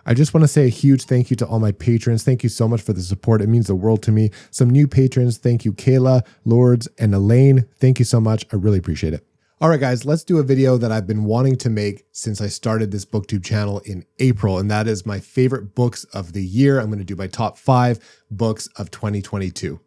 I just want to say a huge thank you to all my patrons. Thank you so much for the support. It means the world to me. Some new patrons. Thank you, Kayla, Lords, and Elaine. Thank you so much. I really appreciate it. All right, guys, let's do a video that I've been wanting to make since I started this BookTube channel in April, and that is my favorite books of the year. I'm going to do my top 5 books of 2022.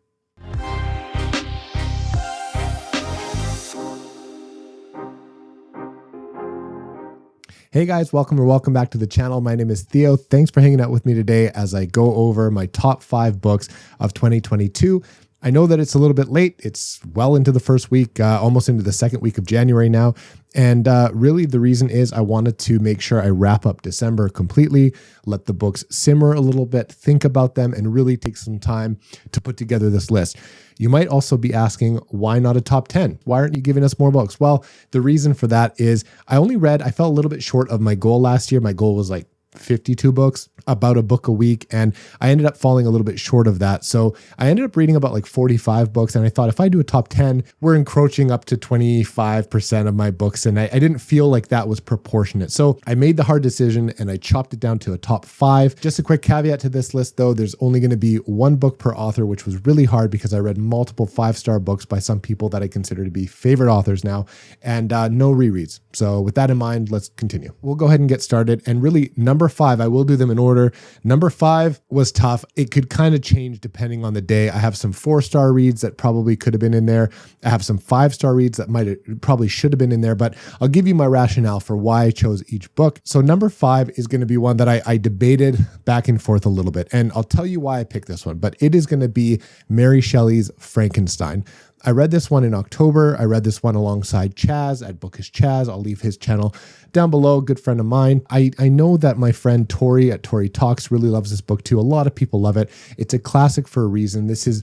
Hey guys, welcome back to the channel. My name is Theo. Thanks for hanging out with me today as I go over my top 5 books of 2022. I know that it's a little bit late. It's well into the first week, almost into the second week of January now. And really the reason is I wanted to make sure I wrap up December completely, let the books simmer a little bit, think about them, and really take some time to put together this list. You might also be asking, why not a top 10? Why aren't you giving us more books? Well, the reason for that is I felt a little bit short of my goal last year. My goal was like 52 books, about a book a week. And I ended up falling a little bit short of that. So I ended up reading about like 45 books. And I thought if I do a top 10, we're encroaching up to 25% of my books. And I didn't feel like that was proportionate. So I made the hard decision and I chopped it down to a top 5. Just a quick caveat to this list though, there's only going to be 1 book per author, which was really hard because I read multiple 5-star books by some people that I consider to be favorite authors now, and no rereads. So with that in mind, let's continue. We'll go ahead and get started. And really number 5, I will do them in order. Number 5 was tough. It could kind of change depending on the day. I have some 4-star reads that probably could have been in there. I have some 5-star reads that probably should have been in there, but I'll give you my rationale for why I chose each book. So number 5 is going to be one that I debated back and forth a little bit, and I'll tell you why I picked this one, but it is going to be Mary Shelley's Frankenstein. I read this one in October. I read this one alongside Chaz at Bookish Chaz. I'll leave his channel down below, a good friend of mine. I know that my friend Tori at Tori Talks really loves this book too. A lot of people love it. It's a classic for a reason. This is,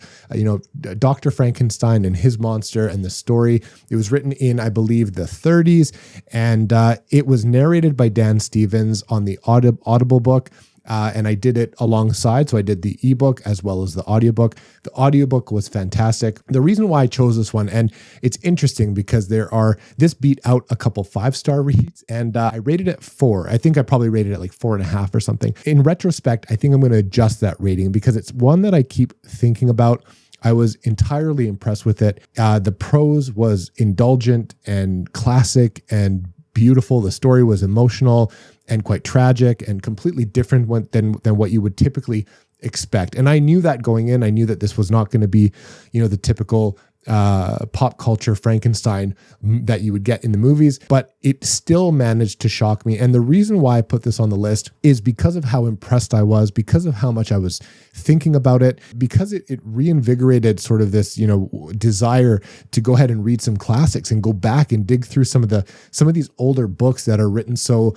Dr. Frankenstein and his monster and the story. It was written in, I believe, the 30s, and it was narrated by Dan Stevens on the Audible book. And I did it alongside. So I did the ebook as well as the audiobook. The audiobook was fantastic. The reason why I chose this one, and it's interesting because this beat out a couple 5-star reads, and I rated it 4. I think I probably rated it like 4.5 or something. In retrospect, I think I'm going to adjust that rating because it's one that I keep thinking about. I was entirely impressed with it. The prose was indulgent and classic and beautiful. The story was emotional and quite tragic and completely different than what you would typically expect. And I knew that going in. I knew that this was not going to be, the typical pop culture Frankenstein that you would get in the movies, but it still managed to shock me. And the reason why I put this on the list is because of how impressed I was, because of how much I was thinking about it, because it reinvigorated sort of this, desire to go ahead and read some classics and go back and dig through some of these older books that are written so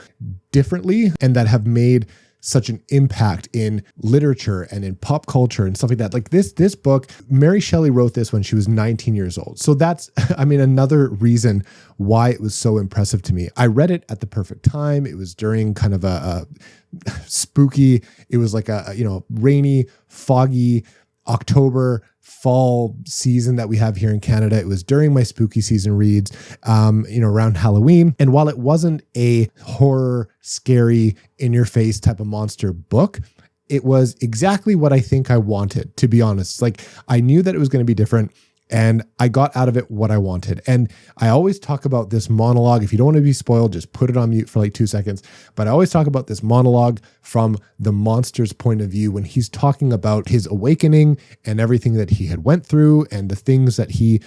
differently and that have made such an impact in literature and in pop culture and stuff like that. Like this book, Mary Shelley wrote this when she was 19 years old. So that's, another reason why it was so impressive to me. I read it at the perfect time. It was during kind of a spooky, it was like a rainy, foggy October fall season that we have here in Canada. It was during my spooky season reads, around Halloween. And while it wasn't a horror, scary, in your face type of monster book, it was exactly what I think I wanted, to be honest. Like I knew that it was going to be different. And I got out of it what I wanted. And I always talk about this monologue. If you don't want to be spoiled, just put it on mute for like 2 seconds. But I always talk about this monologue from the monster's point of view when he's talking about his awakening and everything that he had went through and the things that he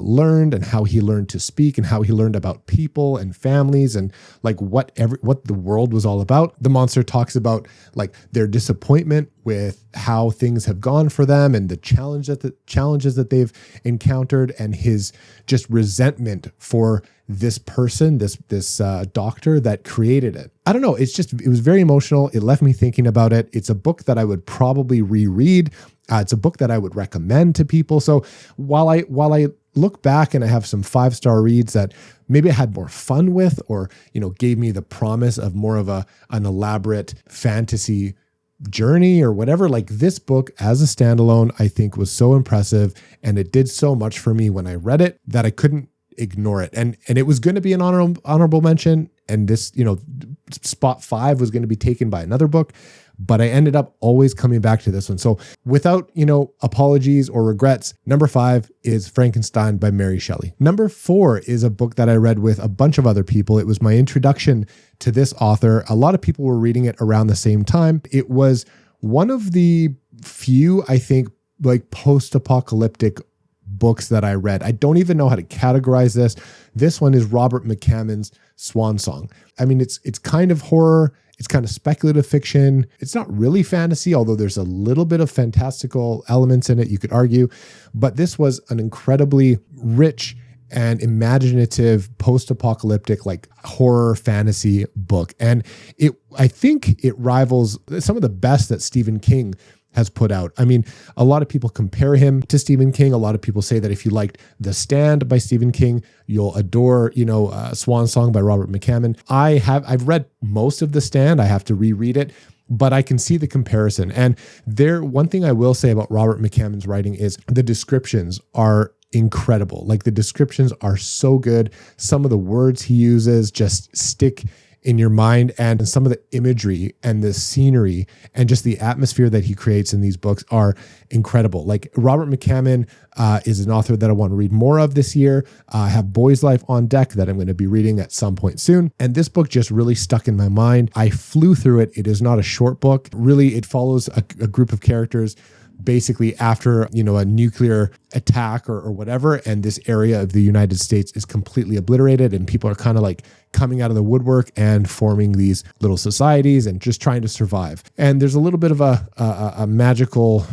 learned and how he learned to speak and how he learned about people and families and like what the world was all about. The monster talks about like their disappointment with how things have gone for them and the challenges that they've encountered and his just resentment for this person, this doctor that created it. I don't know. It was very emotional. It left me thinking about it. It's a book that I would probably reread. It's a book that I would recommend to people. So while I look back and I have some 5-star reads that maybe I had more fun with, or, gave me the promise of more of an elaborate fantasy journey or whatever, like this book as a standalone, I think was so impressive. And it did so much for me when I read it that I couldn't ignore it. And it was going to be an honorable mention. And this, spot 5 was going to be taken by another book, but I ended up always coming back to this one. So without, apologies or regrets, number 5 is Frankenstein by Mary Shelley. Number 4 is a book that I read with a bunch of other people. It was my introduction to this author. A lot of people were reading it around the same time. It was one of the few, I think, like post-apocalyptic books that I read. I don't even know how to categorize this. This one is Robert McCammon's Swan Song. I mean, it's kind of horror. It's kind of speculative fiction. It's not really fantasy, although there's a little bit of fantastical elements in it, you could argue. But this was an incredibly rich and imaginative post-apocalyptic like horror fantasy book. And I think it rivals some of the best that Stephen King has put out. I mean, a lot of people compare him to Stephen King. A lot of people say that if you liked The Stand by Stephen King, you'll adore, Swan Song by Robert McCammon. I've read most of The Stand. I have to reread it, but I can see the comparison. And one thing I will say about Robert McCammon's writing is the descriptions are incredible. Like the descriptions are so good. Some of the words he uses just stick in your mind, and some of the imagery and the scenery and just the atmosphere that he creates in these books are incredible. Like Robert McCammon is an author that I want to read more of this year. I have Boy's Life on deck that I'm going to be reading at some point soon. And this book just really stuck in my mind. I flew through it. It is not a short book. Really, it follows a group of characters basically after, a nuclear attack or whatever. And this area of the United States is completely obliterated and people are kind of like coming out of the woodwork and forming these little societies and just trying to survive. And there's a little bit of a magical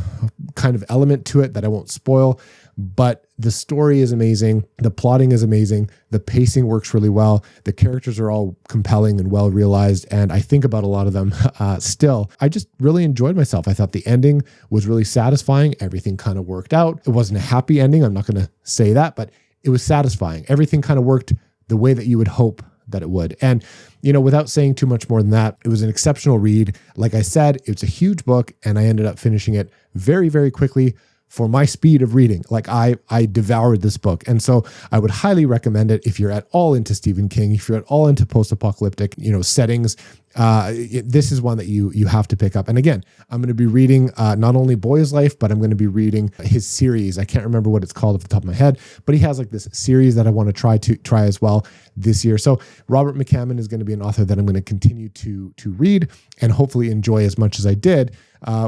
kind of element to it that I won't spoil, but the story is amazing. The plotting is amazing. The pacing works really well. The characters are all compelling and well realized. And I think about a lot of them still. I just really enjoyed myself. I thought the ending was really satisfying. Everything kind of worked out. It wasn't a happy ending. I'm not going to say that, but it was satisfying. Everything kind of worked the way that you would hope that it would. And, without saying too much more than that, it was an exceptional read. Like I said, it's a huge book and I ended up finishing it very, very quickly for my speed of reading. Like I devoured this book. And so I would highly recommend it if you're at all into Stephen King, if you're at all into post-apocalyptic, settings. This is one that you have to pick up. And again, I'm going to be reading not only Boy's Life, but I'm going to be reading his series. I can't remember what it's called off the top of my head, but he has like this series that I want to try as well this year. So Robert McCammon is going to be an author that I'm going to continue to read and hopefully enjoy as much as I did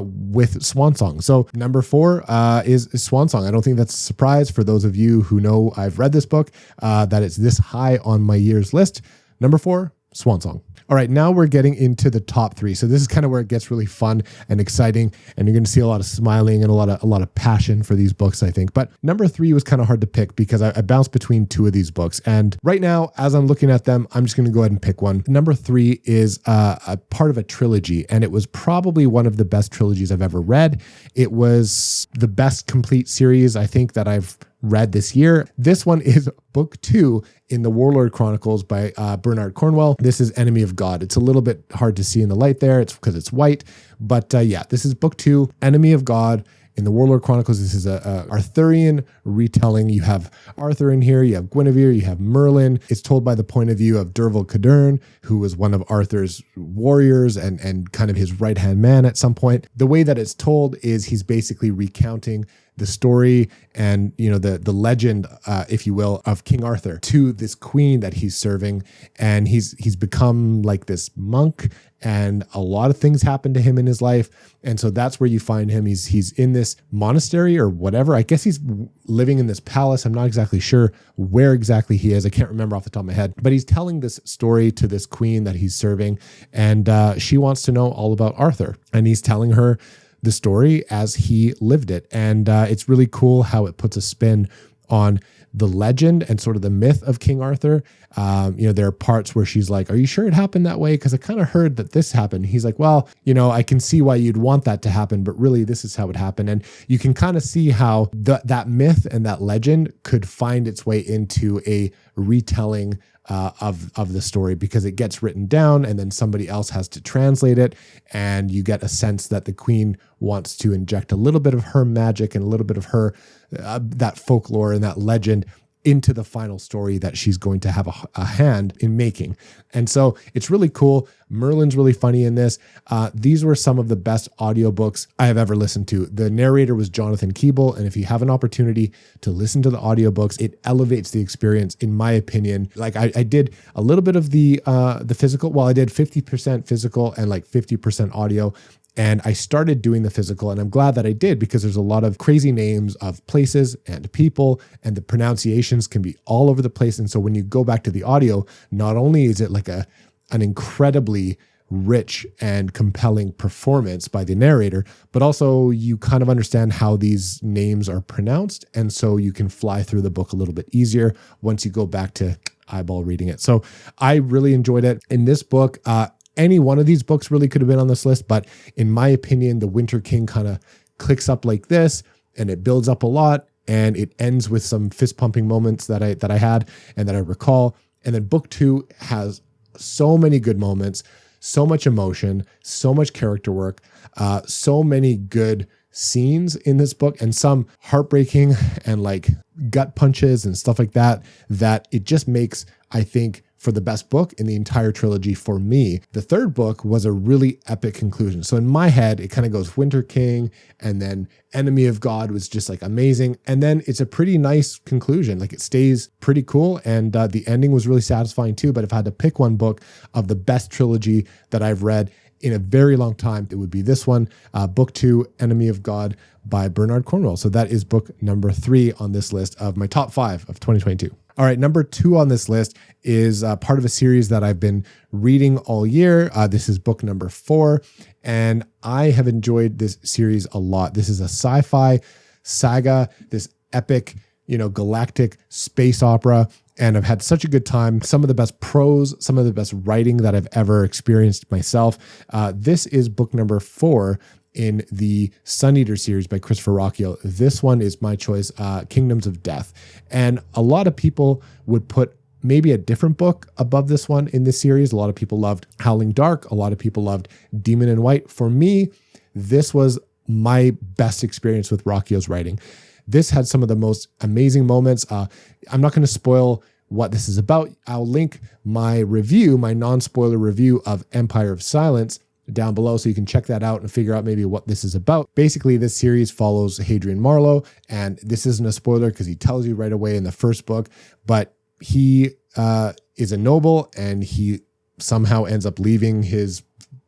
with Swan Song. So number 4 is Swan Song. I don't think that's a surprise for those of you who know I've read this book, that it's this high on my year's list. Number 4, Swan Song. All right, now we're getting into the top 3. So this is kind of where it gets really fun and exciting, and you're going to see a lot of smiling and a lot of passion for these books, I think. But number 3 was kind of hard to pick because I bounced between 2 of these books. And right now, as I'm looking at them, I'm just going to go ahead and pick one. Number 3 is a part of a trilogy, and it was probably one of the best trilogies I've ever read. It was the best complete series, I think, that I've read this year. This one is book 2 in the Warlord Chronicles by Bernard Cornwell. This is Enemy of God. It's a little bit hard to see in the light there. It's because it's white. But this is book 2, Enemy of God in the Warlord Chronicles. This is a Arthurian retelling. You have Arthur in here. You have Guinevere. You have Merlin. It's told by the point of view of Derval Cadern, who was one of Arthur's warriors and kind of his right-hand man at some point. The way that it's told is he's basically recounting the story and, the legend, if you will, of King Arthur to this queen that he's serving. And he's become like this monk, and a lot of things happen to him in his life. And so that's where you find him. He's in this monastery or whatever. I guess he's living in this palace. I'm not exactly sure where exactly he is. I can't remember off the top of my head, but he's telling this story to this queen that he's serving. And she wants to know all about Arthur, and he's telling her the story as he lived it. And it's really cool how it puts a spin on the legend and sort of the myth of King Arthur. There are parts where she's like, are you sure it happened that way? Because I kind of heard that this happened. He's like, well, I can see why you'd want that to happen, but really this is how it happened. And you can kind of see how that myth and that legend could find its way into a retelling of the story, because it gets written down and then somebody else has to translate it, and you get a sense that the queen wants to inject a little bit of her magic and a little bit of her that folklore and that legend into the final story that she's going to have a hand in making. And so it's really cool. Merlin's really funny in this. These were some of the best audiobooks I have ever listened to. The narrator was Jonathan Keeble. And if you have an opportunity to listen to the audiobooks, it elevates the experience, in my opinion. Like I did a little bit of the physical. Well, I did 50% physical and like 50% audio. And I started doing the physical, and I'm glad that I did, because there's a lot of crazy names of places and people, and the pronunciations can be all over the place. And so when you go back to the audio, not only is it like an incredibly rich and compelling performance by the narrator, but also you kind of understand how these names are pronounced. And so you can fly through the book a little bit easier once you go back to eyeball reading it. So I really enjoyed it. In this book, any one of these books really could have been on this list, but in my opinion, The Winter King kind of clicks up like this, and it builds up a lot, and it ends with some fist pumping moments that I had and that I recall. And then book 2 has so many good moments, so much emotion, so much character work, so many good scenes in this book, and some heartbreaking and like gut punches and stuff like that, that it just makes, I think, for the best book in the entire trilogy for me. The third book was a really epic conclusion. So in my head, it kind of goes Winter King, and then Enemy of God was just like amazing. And then it's a pretty nice conclusion. Like it stays pretty cool. And the ending was really satisfying too. But if I had to pick one book of the best trilogy that I've read in a very long time, it would be this one, book 2, Enemy of God by Bernard Cornwell. So that is book number 3 on this list of my top 5 of 2022. All right, number 2 on this list is part of a series that I've been reading all year. This is book number 4, and I have enjoyed this series a lot. This is a sci-fi saga, this epic, galactic space opera, and I've had such a good time. Some of the best prose, some of the best writing that I've ever experienced myself. This is book number 4 in the Sun Eater series by Christopher Rocchio. This one is my choice, Kingdoms of Death. And a lot of people would put maybe a different book above this one in this series. A lot of people loved Howling Dark. A lot of people loved Demon in White. For me, this was my best experience with Rocchio's writing. This had some of the most amazing moments. I'm not going to spoil what this is about. I'll link my review, my non-spoiler review of Empire of Silence down below, so you can check that out and figure out maybe what this is about. Basically, this series follows Hadrian Marlowe, and this isn't a spoiler because he tells you right away in the first book, but he is a noble, and he somehow ends up leaving his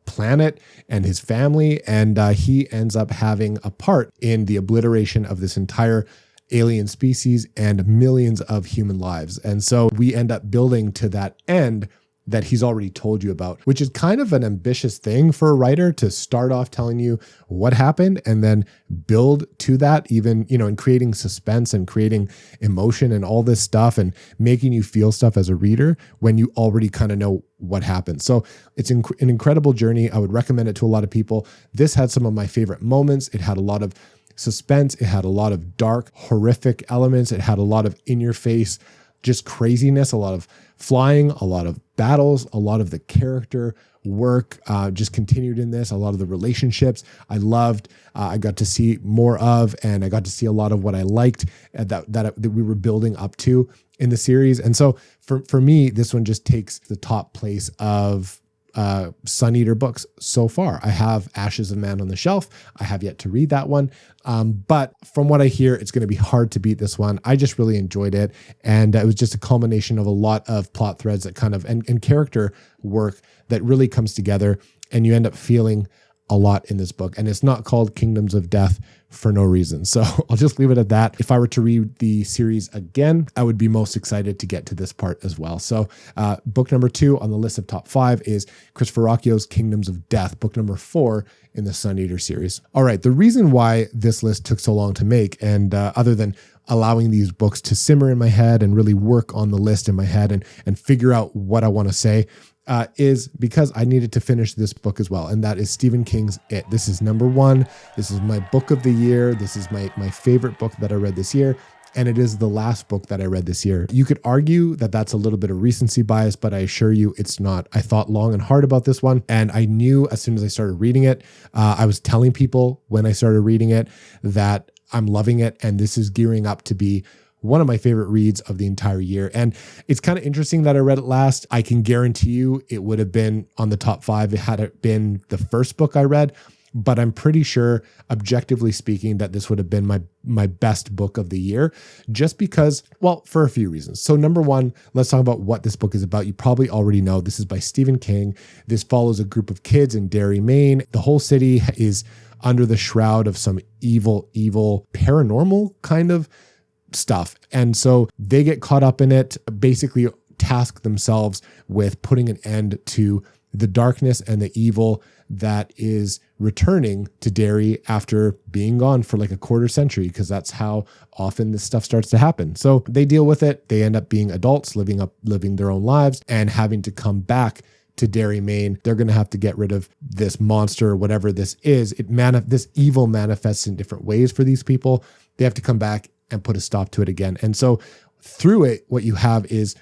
planet and his family, and he ends up having a part in the obliteration of this entire alien species and millions of human lives. And so we end up building to that end that he's already told you about, which is kind of an ambitious thing for a writer, to start off telling you what happened and then build to that, even, and creating suspense and creating emotion and all this stuff and making you feel stuff as a reader when you already kind of know what happened. So it's an incredible journey. I would recommend it to a lot of people. This had some of my favorite moments. It had a lot of suspense. It had a lot of dark, horrific elements. It had a lot of in-your-face, just craziness, a lot of flying, a lot of battles, a lot of the character work just continued in this, a lot of the relationships I loved, I got to see more of, and I got to see a lot of what I liked that we were building up to in the series. And so for me, this one just takes the top place of Sun Eater books so far. I have Ashes of Man on the shelf. I have yet to read that one. But from what I hear, it's going to be hard to beat this one. I just really enjoyed it. And it was just a culmination of a lot of plot threads that kind of, and character work that really comes together, and you end up feeling a lot in this book. And it's not called Kingdoms of Death for no reason. So I'll just leave it at that. If I were to read the series again, I would be most excited to get to this part as well. So book number 2 on the list of top 5 is Christopher Rocchio's Kingdoms of Death, book number 4 in the Sun Eater series. All right, the reason why this list took so long to make, and other than allowing these books to simmer in my head and really work on the list in my head and figure out what I want to say, is because I needed to finish this book as well. And that is Stephen King's It. This is number 1. This is my book of the year. This is my favorite book that I read this year. And it is the last book that I read this year. You could argue that that's a little bit of recency bias, but I assure you it's not. I thought long and hard about this one. And I knew as soon as I started reading it, I was telling people when I started reading it that I'm loving it. And this is gearing up to be one of my favorite reads of the entire year. And it's kind of interesting that I read it last. I can guarantee you it would have been on the top 5 had it been the first book I read. But I'm pretty sure, objectively speaking, that this would have been my best book of the year, just because, well, for a few reasons. So number one, let's talk about what this book is about. You probably already know this is by Stephen King. This follows a group of kids in Derry, Maine. The whole city is under the shroud of some evil paranormal kind of stuff. And so they get caught up in it, basically task themselves with putting an end to the darkness and the evil that is returning to Derry after being gone for like a quarter century, because that's how often this stuff starts to happen. So they deal with it. They end up being adults, living their own lives and having to come back to Derry, Maine. They're going to have to get rid of this monster, whatever this is. This evil manifests in different ways for these people. They have to come back and put a stop to it again. And so through it, what you have is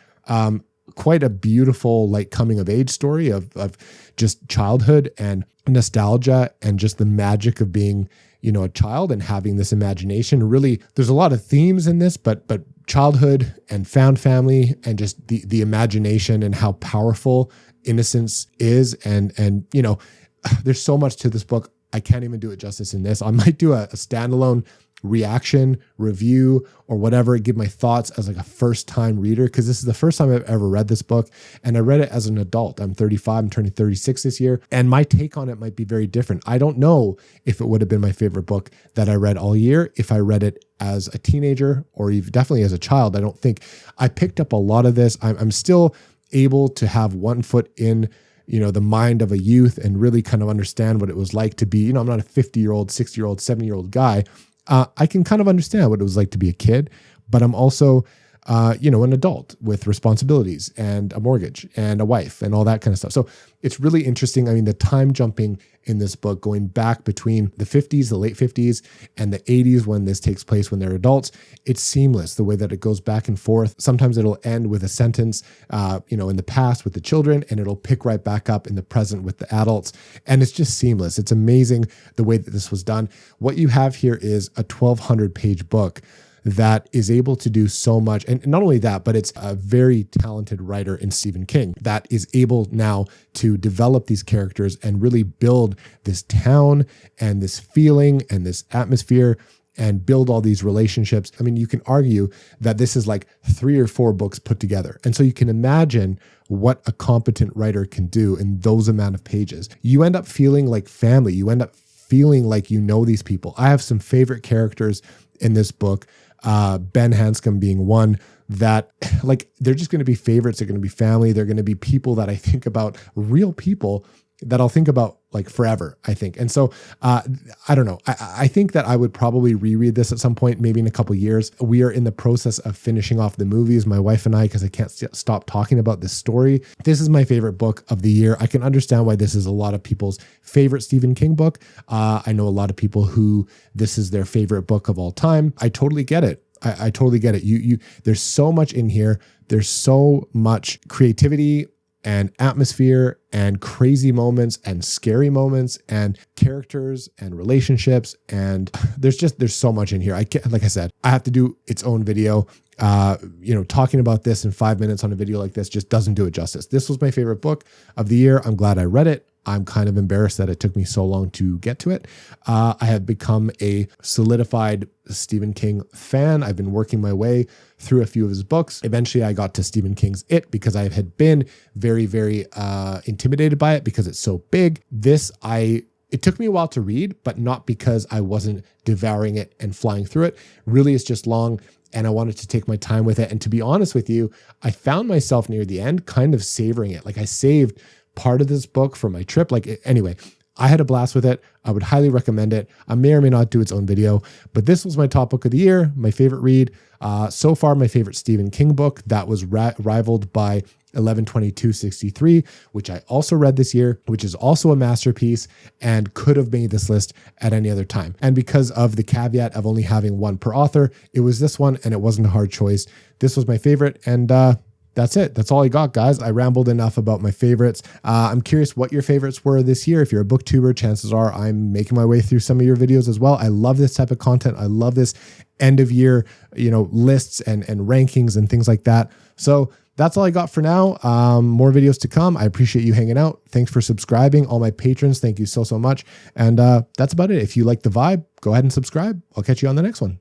quite a beautiful like coming of age story of just childhood and nostalgia and just the magic of being, a child and having this imagination. Really, there's a lot of themes in this, but childhood and found family and just the imagination and how powerful innocence is. And there's so much to this book. I can't even do it justice in this. I might do a standalone reaction, review, or whatever, give my thoughts as like a first time reader, because this is the first time I've ever read this book. And I read it as an adult. I'm 35, I'm turning 36 this year. And my take on it might be very different. I don't know if it would have been my favorite book that I read all year if I read it as a teenager or even definitely as a child. I don't think I picked up a lot of this. I'm still able to have one foot in the mind of a youth and really kind of understand what it was like to be, I'm not a 50-year-old, 60-year-old, 70-year-old guy. I can kind of understand what it was like to be a kid, but I'm also, an adult with responsibilities and a mortgage and a wife and all that kind of stuff. So it's really interesting. I mean, the time jumping in this book, going back between the 50s, the late 50s and the 80s, when this takes place, when they're adults, it's seamless the way that it goes back and forth. Sometimes it'll end with a sentence, in the past with the children, and it'll pick right back up in the present with the adults. And it's just seamless. It's amazing the way that this was done. What you have here is a 1,200 page book that is able to do so much. And not only that, but it's a very talented writer in Stephen King that is able now to develop these characters and really build this town and this feeling and this atmosphere and build all these relationships. I mean, you can argue that this is like 3 or 4 books put together. And so you can imagine what a competent writer can do in those amount of pages. You end up feeling like family. You end up feeling like these people. I have some favorite characters in this book. Ben Hanscom being one that like, they're just going to be favorites. They're going to be family. They're going to be people that I think about, real people that I'll think about like forever, I think. And so, I don't know. I think that I would probably reread this at some point, maybe in a couple years. We are in the process of finishing off the movies, my wife and I, because I can't stop talking about this story. This is my favorite book of the year. I can understand why this is a lot of people's favorite Stephen King book. I know a lot of people who this is their favorite book of all time. I totally get it. I totally get it. There's so much in here. There's so much creativity and atmosphere and crazy moments and scary moments and characters and relationships. And there's so much in here. Like I said, I have to do its own video. Talking about this in 5 minutes on a video like this just doesn't do it justice. This was my favorite book of the year. I'm glad I read it. I'm kind of embarrassed that it took me so long to get to it. I have become a solidified Stephen King fan. I've been working my way through a few of his books. Eventually, I got to Stephen King's It because I had been very, very intimidated by it because it's so big. It took me a while to read, but not because I wasn't devouring it and flying through it. Really, it's just long. And I wanted to take my time with it. And to be honest with you, I found myself near the end kind of savoring it. Like I saved part of this book for my trip. Anyway, I had a blast with it. I would highly recommend it. I may or may not do its own video, but this was my top book of the year, my favorite read. So far, my favorite Stephen King book that was rivaled by 11/22/63, which I also read this year, which is also a masterpiece and could have made this list at any other time. And because of the caveat of only having one per author, it was this one and it wasn't a hard choice. This was my favorite. And that's it. That's all I got, guys. I rambled enough about my favorites. I'm curious what your favorites were this year. If you're a booktuber, chances are I'm making my way through some of your videos as well. I love this type of content. I love this end of year, lists and rankings and things like that. So that's all I got for now. More videos to come. I appreciate you hanging out. Thanks for subscribing. All my patrons, thank you so much. And that's about it. If you like the vibe, go ahead and subscribe. I'll catch you on the next one.